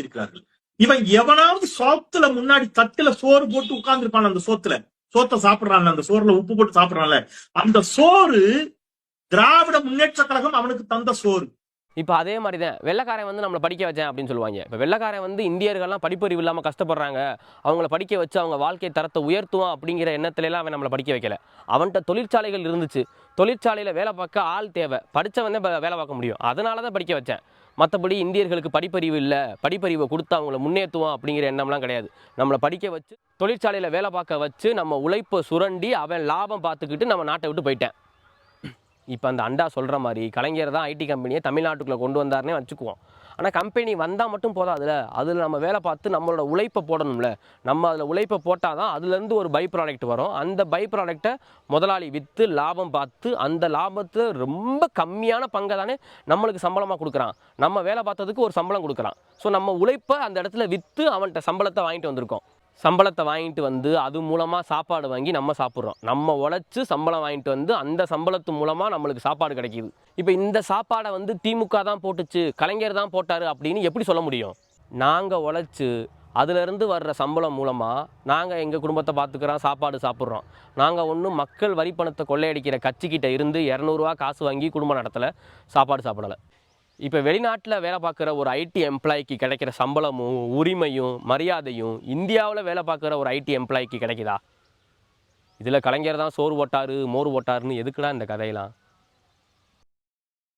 இருக்கிறார்கள். இவன் எவனாவது சோத்துல முன்னாடி தட்டுல சோறு போட்டு உட்கார்ந்து இருப்பான், அந்த சோத்தை சாப்பிடுறான்ல, அந்த சோறுல உப்பு போட்டு சாப்பிடுறான்ல, அந்த சோறு திராவிட முன்னேற்ற கழகம் அவனுக்கு தந்த சோறு. இப்போ அதே மாதிரி தான் வெள்ளைக்காரன் வந்து நம்மளை படிக்க வச்சேன் அப்படின்னு சொல்லுவாங்க. இப்போ வெள்ளைக்காரன் வந்து இந்தியர்கள்லாம் படிப்பறிவு இல்லாமல் கஷ்டப்படுறாங்க, அவங்கள படிக்க வச்சு அவங்க வாழ்க்கை தரத்தை உயர்த்துவான் அப்படிங்கிற எண்ணத்துலலாம் அவன் நம்மளை படிக்க வைக்கல. அவன்கிட்ட தொழிற்சாலைகள் இருந்துச்சு, தொழிற்சாலையில் வேலை பார்க்க ஆள் தேவை, படித்தவன் தான் வேலை பார்க்க முடியும், அதனால தான் படிக்க வச்சேன். மற்றபடி இந்தியர்களுக்கு படிப்பறிவு இல்லை, படிப்பறிவை கொடுத்து அவங்கள முன்னேற்றுவோம் அப்படிங்கிற எண்ணம்லாம் கிடையாது. நம்மளை படிக்க வச்சு தொழிற்சாலையில் வேலை பார்க்க வச்சு நம்ம உழைப்பை சுரண்டி அவன் லாபம் பார்த்துக்கிட்டு நம்ம நாட்டை விட்டு போயிட்டேன். இப்போ அந்த அண்டா சொல்கிற மாதிரி கலைஞர் தான் ஐடி கம்பெனியை தமிழ்நாட்டுக்குள்ளே கொண்டு வந்தார்னே வச்சுக்குவோம். ஆனால் கம்பெனி வந்தால் மட்டும் போதாதுல, அதில் நம்ம வேலை பார்த்து நம்மளோட உழைப்பை போடணும்ல. நம்ம அதில் உழைப்பை போட்டால் தான் அதுலேருந்து ஒரு பை ப்ராடக்ட் வரும். அந்த பை ப்ராடக்டை முதலாளி விற்று லாபம் பார்த்து அந்த லாபத்தில் ரொம்ப கம்மியான பங்கை தானே நம்மளுக்கு சம்பளமாக கொடுக்குறான். நம்ம வேலை பார்த்ததுக்கு ஒரு சம்பளம் கொடுக்குறான். ஸோ நம்ம உழைப்பை அந்த இடத்துல விற்று அவன்கிட்ட சம்பளத்தை வாங்கிட்டு வந்திருக்கோம். சம்பளத்தை வாங்கிட்டு வந்து அது மூலமாக சாப்பாடு வாங்கி நம்ம சாப்பிட்றோம். நம்ம உழைச்சி சம்பளம் வாங்கிட்டு வந்து அந்த சம்பளத்து மூலமாக நம்மளுக்கு சாப்பாடு கிடைக்கிது. இப்போ இந்த சாப்பாடை வந்து திமுக தான் போட்டுச்சு, கலைஞர் தான் போட்டார் அப்படின்னு எப்படி சொல்ல முடியும்? நாங்கள் உழைச்சி அதிலிருந்து வர்ற சம்பளம் மூலமாக நாங்கள் எங்கள் குடும்பத்தை பார்த்துக்கிறோம், சாப்பாடு சாப்பிட்றோம். நாங்கள் ஒன்றும் மக்கள் வரி பணத்தை கொள்ளையடிக்கிற கட்சிக்கிட்ட இருந்து 200 காசு வாங்கி குடும்பம் நடத்தலை, சாப்பாடு சாப்பிடலை. இப்போ வெளிநாட்டில் வேலை பார்க்குற ஒரு ஐடி எம்ப்ளாய்க்கு கிடைக்கிற சம்பளமும் உரிமையும் மரியாதையும் இந்தியாவில் வேலை பார்க்குற ஒரு ஐடி எம்ப்ளாய்க்கு கிடைக்குதா? இதில் கலைஞர் தான் சோறு போட்டார் மோறு போட்டாருன்னு எதுக்குடா இந்த கதையெல்லாம்?